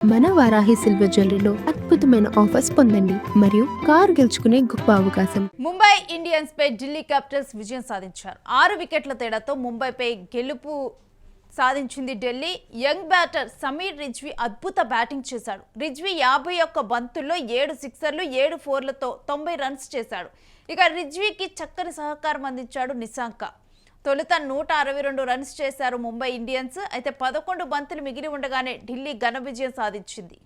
మన వారాహి సిల్వర్ జ్యువెలరీలో అద్భుతమైన ఆఫర్స్ పొందండి మరియు కారు గెలుచుకునే గొప్ప అవకాశం. ముంబై ఇండియన్స్ పై ఢిల్లీ క్యాపిటల్స్ విజయం సాధించారు. 6 వికెట్ల తేడాతో ముంబైపై గెలుపు సాధించింది ఢిల్లీ. యంగ్ బ్యాటర్ సమీర్ రిజ్వీ అద్భుత బ్యాటింగ్ చేశాడు. రిజ్వీ 51 బంతుల్లో 7 సిక్సర్లు 7 ఫోర్లతో 90 రన్స్ చేశాడు. ఇక రిజ్వీకి చక్కని సహకారం అందించాడు నిశాంక. తొలుత 162 రన్స్ చేశారు ముంబై ఇండియన్స్. అయితే 11 బంతులు మిగిలి ఉండగానే ఢిల్లీ ఘన విజయం సాధించింది.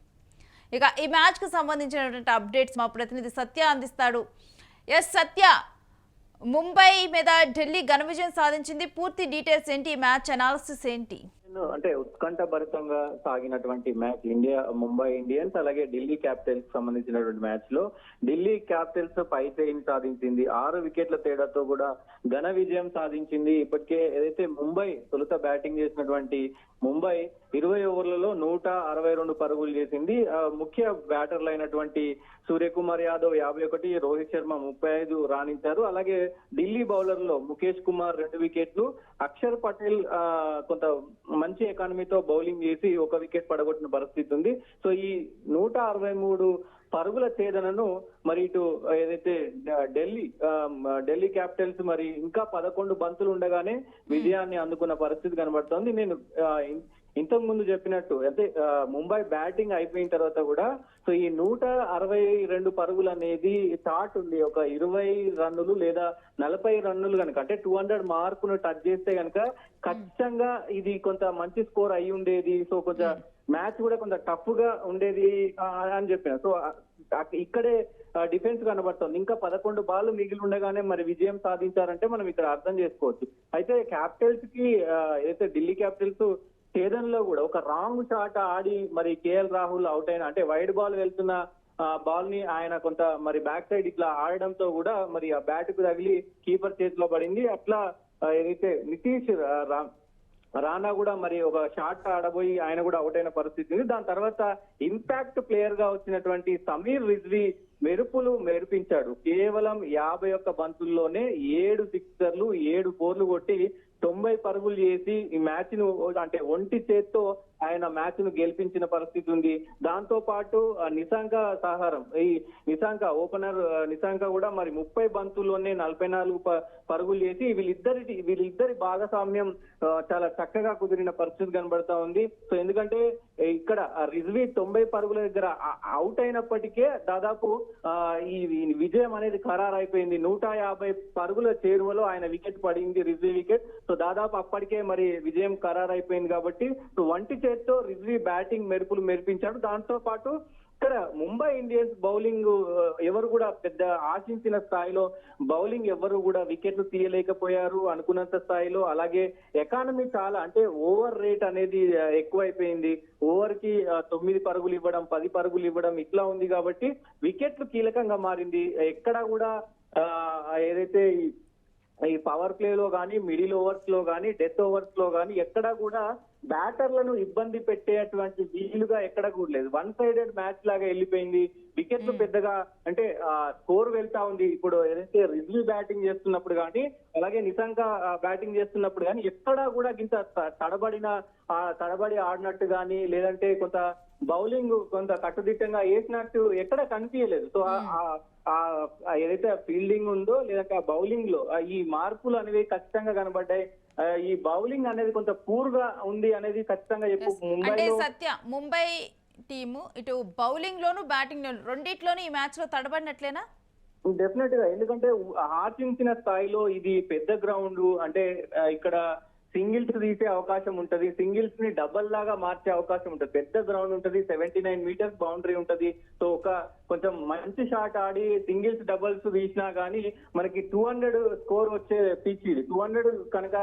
ఇక ఈ మ్యాచ్కు సంబంధించినటువంటి అప్డేట్స్ మా ప్రతినిధి సత్య అందిస్తాడు. సత్య, ముంబై మీద ఢిల్లీ ఘన విజయం సాధించింది. పూర్తి డీటెయిల్స్ ఏంటి? ఈ మ్యాచ్ అనాలిసిస్ ఏంటి? అంటే ఉత్కంఠభరితంగా సాగినటువంటి మ్యాచ్ ముంబై ఇండియన్స్ అలాగే ఢిల్లీ క్యాపిటల్స్ సంబంధించినటువంటి మ్యాచ్ లో ఢిల్లీ క్యాపిటల్స్ పై చేయిని సాధించింది. 6 వికెట్ల తేడాతో కూడా ఘన విజయం సాధించింది. ఇప్పటికే ఏదైతే ముంబై తొలుత బ్యాటింగ్ చేసినటువంటి ముంబై 20 ఓవర్లలో 162 పరుగులు చేసింది. ముఖ్య బ్యాటర్లు అయినటువంటి సూర్యకుమార్ యాదవ్ 51, రోహిత్ శర్మ 35 రాణించారు. అలాగే ఢిల్లీ బౌలర్ లో ముఖేష్ కుమార్ 2 వికెట్లు, అక్షర్ పటేల్ కొంత మంచి ఎకానమీతో బౌలింగ్ చేసి 1 వికెట్ పడగొట్టిన పరిస్థితి ఉంది. సో ఈ 163 పరుగుల ఛేదనను మరి ఇటు ఏదైతే ఢిల్లీ క్యాపిటల్స్ మరి ఇంకా 11 బంతులు ఉండగానే విజయాన్ని అందుకున్న పరిస్థితి కనబడుతోంది. నేను ఇంతకు ముందు చెప్పినట్టు అయితే ముంబై బ్యాటింగ్ అయిపోయిన తర్వాత కూడా సో ఈ 162 పరుగులు అనేది చార్ట్ ఉంది. ఒక 20 రన్నులు లేదా 40 రన్నులు కనుక అంటే 200 మార్కును టచ్ చేస్తే కనుక ఖచ్చితంగా ఇది కొంత మంచి స్కోర్ అయి ఉండేది. సో కొంచెం మ్యాచ్ కూడా కొంత టఫ్ గా ఉండేది అని చెప్పిన. సో ఇక్కడే డిఫెన్స్ కనబడుతుంది. ఇంకా 11 బాల్ మిగిలి ఉండగానే మరి విజయం సాధించారంటే మనం ఇక్కడ అర్థం చేసుకోవచ్చు. అయితే క్యాపిటల్స్ కి ఏదైతే ఢిల్లీ క్యాపిటల్స్ ఛేదనలో కూడా ఒక రాంగ్ షాట్ ఆడి మరి కేఎల్ రాహుల్ అవుట్ అయిన అంటే వైడ్ బాల్ వెళ్తున్న బాల్ ని ఆయన కొంత మరి బ్యాక్ సైడ్ ఇట్లా ఆడడంతో కూడా మరి ఆ బ్యాట్ కు తగిలి కీపర్ చేతిలో పడింది. అట్లా ఏదైతే నితీష్ రానా కూడా మరి ఒక షాట్ ఆడబోయి ఆయన కూడా అవుట్ అయిన పరిస్థితి ఉంది. దాని తర్వాత ఇంపాక్ట్ ప్లేయర్ గా వచ్చినటువంటి సమీర్ రిజ్వీ మెరుపులు మెరిపించాడు. కేవలం 51 బంతుల్లోనే 7 సిక్సర్లు 7 ఫోర్లు కొట్టి 90 పరుగులు చేసి ఈ మ్యాచ్ ను అంటే ఒంటి చేత్తో ఆయన మ్యాచ్ ను గెలిపించిన పరిస్థితి ఉంది. దాంతో పాటు నిశాంక సహారం ఈ ఓపెనర్ నిశాంక కూడా మరి 30 బంతుల్లోనే 44 పరుగులు చేసి వీళ్ళిద్దరి భాగస్వామ్యం చాలా చక్కగా కుదిరిన పరిస్థితి కనబడతా ఉంది. సో ఎందుకంటే ఇక్కడ రిజ్వీ 90 పరుగుల దగ్గర అవుట్ అయినప్పటికే దాదాపు ఈ విజయం అనేది ఖరారు అయిపోయింది. 150 పరుగుల చేరువలో ఆయన వికెట్ పడింది, రిజ్వీ వికెట్. సో దాదాపు అప్పటికే మరి విజయం ఖరారు అయిపోయింది కాబట్టి వంటి చేత్తో రిజ్వీ బ్యాటింగ్ మెరుపులు మెరిపించాడు. దాంతో పాటు ఇక్కడ ముంబై ఇండియన్స్ బౌలింగ్ ఎవరు కూడా పెద్ద ఆశించిన స్థాయిలో బౌలింగ్ ఎవరు కూడా వికెట్లు తీయలేకపోయారు అనుకున్నంత స్థాయిలో. అలాగే ఎకానమీ చాలా అంటే ఓవర్ రేట్ అనేది ఎక్కువైపోయింది. ఓవర్ కి 9 పరుగులు ఇవ్వడం 10 పరుగులు ఇవ్వడం ఇట్లా ఉంది కాబట్టి వికెట్లు కీలకంగా మారింది. ఎక్కడా కూడా ఏదైతే ఈ పవర్ ప్లే లో గానీ మిడిల్ ఓవర్స్ లో గానీ డెత్ ఓవర్స్ లో గానీ ఎక్కడా కూడా బ్యాటర్లను ఇబ్బంది పెట్టేటువంటి వీలుగా ఎక్కడ కూడా లేదు. 1 సైడెడ్ మ్యాచ్ లాగా వెళ్ళిపోయింది. వికెట్లు పెద్దగా అంటే స్కోర్ వెళ్తా ఉంది. ఇప్పుడు ఏదైతే రిజ్వీ బ్యాటింగ్ చేస్తున్నప్పుడు కానీ అలాగే నిశాంక బ్యాటింగ్ చేస్తున్నప్పుడు కానీ ఎక్కడా కూడా ఇంత తడబడి ఆడినట్టు కానీ లేదంటే కొంత బౌలింగ్ కొంత కట్టుదిట్టంగా వేసినట్టు ఎక్కడ కనిపించలేదు. సో ఏదైతే ఫీల్డింగ్ ఉందో లేదంటే ఆ బౌలింగ్ లో ఈ మార్పులు అనేవి ఖచ్చితంగా కనబడ్డాయి. ఈ బౌలింగ్ అనేది కొంత పూర్ గా ఉంది అనేది ఖచ్చితంగా ముంబై టీము ఇటు బౌలింగ్ లోను బ్యాటింగ్ లోను రెండిట్లోనూ ఈ మ్యాచ్ లో తడబడినట్లేనా? డెఫినెట్ గా. ఎందుకంటే ఆశించిన స్థాయిలో ఇది పెద్ద గ్రౌండ్ అంటే ఇక్కడ సింగిల్స్ తీసే అవకాశం ఉంటది, సింగిల్స్ ని డబల్ లాగా మార్చే అవకాశం ఉంటది. పెద్ద గ్రౌండ్ ఉంటది, 79 మీటర్స్ బౌండరీ ఉంటది. సో కొంచెం మంచి షాట్ ఆడి సింగిల్స్ డబల్స్ తీసినా గానీ మనకి 200 స్కోర్ వచ్చే పిచ్ ఇది. 200 కనుక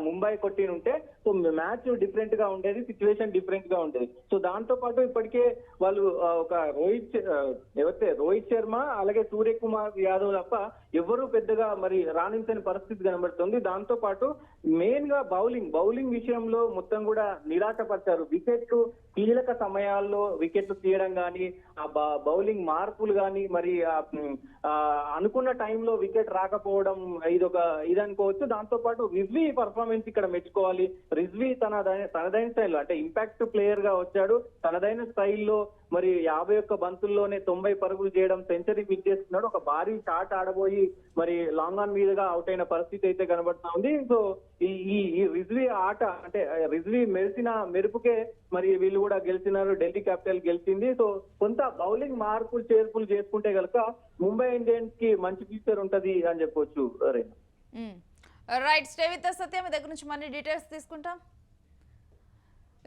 ముంబై కొట్టి ఉంటే సో మ్యాచ్ డిఫరెంట్ గా ఉండేది, సిచ్యువేషన్ డిఫరెంట్ గా ఉండేది. సో దాంతో పాటు ఇప్పటికే వాళ్ళు ఒక రోహిత్ శర్మ అలాగే సూర్యకుమార్ యాదవ్ తప్ప ఎవరు పెద్దగా మరి రాణించని పరిస్థితి కనబడుతుంది. దాంతో పాటు మెయిన్ గా బౌలింగ్ విషయంలో మొత్తం కూడా నిరాశపరిచారు. వికెట్లు కీలక సమయాల్లో వికెట్లు తీయడం కానీ, ఆ బౌలింగ్ మార్పులు కానీ, మరి అనుకున్న టైంలో వికెట్ రాకపోవడం ఇదనుకోవచ్చు. దాంతో పాటు రిజ్వీ పర్ఫార్మెన్స్ ఇక్కడ మెచ్చుకోవాలి. రిజ్వీ తనదైన స్టైల్లో అంటే ఇంపాక్ట్ ప్లేయర్ గా వచ్చాడు. తనదైన స్టైల్లో మరి 51 బంతుల్లోనే 90 పరుగులు చేయడం, సెంచరీ ఫిట్ చేసుకున్నాడు. ఒక భారీ షాట్ ఆడబోయి మరి లాంగ్ ఆన్ మీదుగా అవుట్ అయిన పరిస్థితి అయితే కనబడతా ఉంది. సో ఈ రిజ్వీ ఆట అంటే రిజ్వీ మెరిసిన మెరుపుకే మరి వీళ్ళు కూడా గెలిచినారు. ఢిల్లీ క్యాపిటల్ గెలిచింది. సో కొంత బౌలింగ్ మార్పులు చేర్పులు చేసుకుంటే కనుక ముంబై ఇండియన్స్ కి మంచి ఫ్యూచర్ ఉంటది అని చెప్పొచ్చు. రైట్, స్టే విత్ us సత్య, మీ దగ్గర నుంచి మళ్ళీ డీటెయిల్స్ తీసుకుంటాం.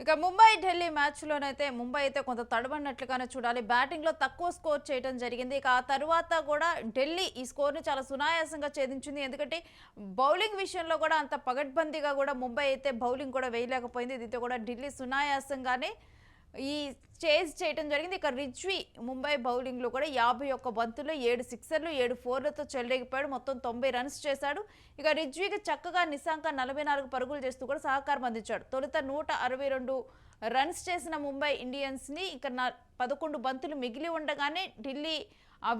ఇక ముంబై ఢిల్లీ మ్యాచ్లోనైతే ముంబై అయితే కొంత తడబడినట్లుగానే చూడాలి. బ్యాటింగ్లో తక్కువ స్కోర్ చేయడం జరిగింది. ఇక ఆ తర్వాత కూడా ఢిల్లీ ఈ స్కోర్ని చాలా సునాయాసంగా ఛేదించింది. ఎందుకంటే బౌలింగ్ విషయంలో కూడా అంత పగడ్బందీగా కూడా ముంబై అయితే బౌలింగ్ కూడా వేయలేకపోయింది. దీంతో కూడా ఢిల్లీ సునాయాసంగానే ఈ చేజ్ చేయడం జరిగింది. ఇక రిజ్వీ ముంబై బౌలింగ్లో కూడా 51 బంతుల్లో 7 సిక్సర్లు 7 ఫోర్లతో చెలరేగిపోయాడు. మొత్తం 90 రన్స్ చేశాడు. ఇక రిజ్వీకి చక్కగా నిశాంక 44 పరుగులు చేస్తూ కూడా సహకారం అందించాడు. తొలుత 162 రన్స్ చేసిన ముంబై ఇండియన్స్ని ఇక 11 బంతులు మిగిలి ఉండగానే ఢిల్లీ ఆ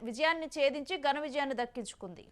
విజయాన్ని ఛేదించి ఘన విజయాన్ని దక్కించుకుంది.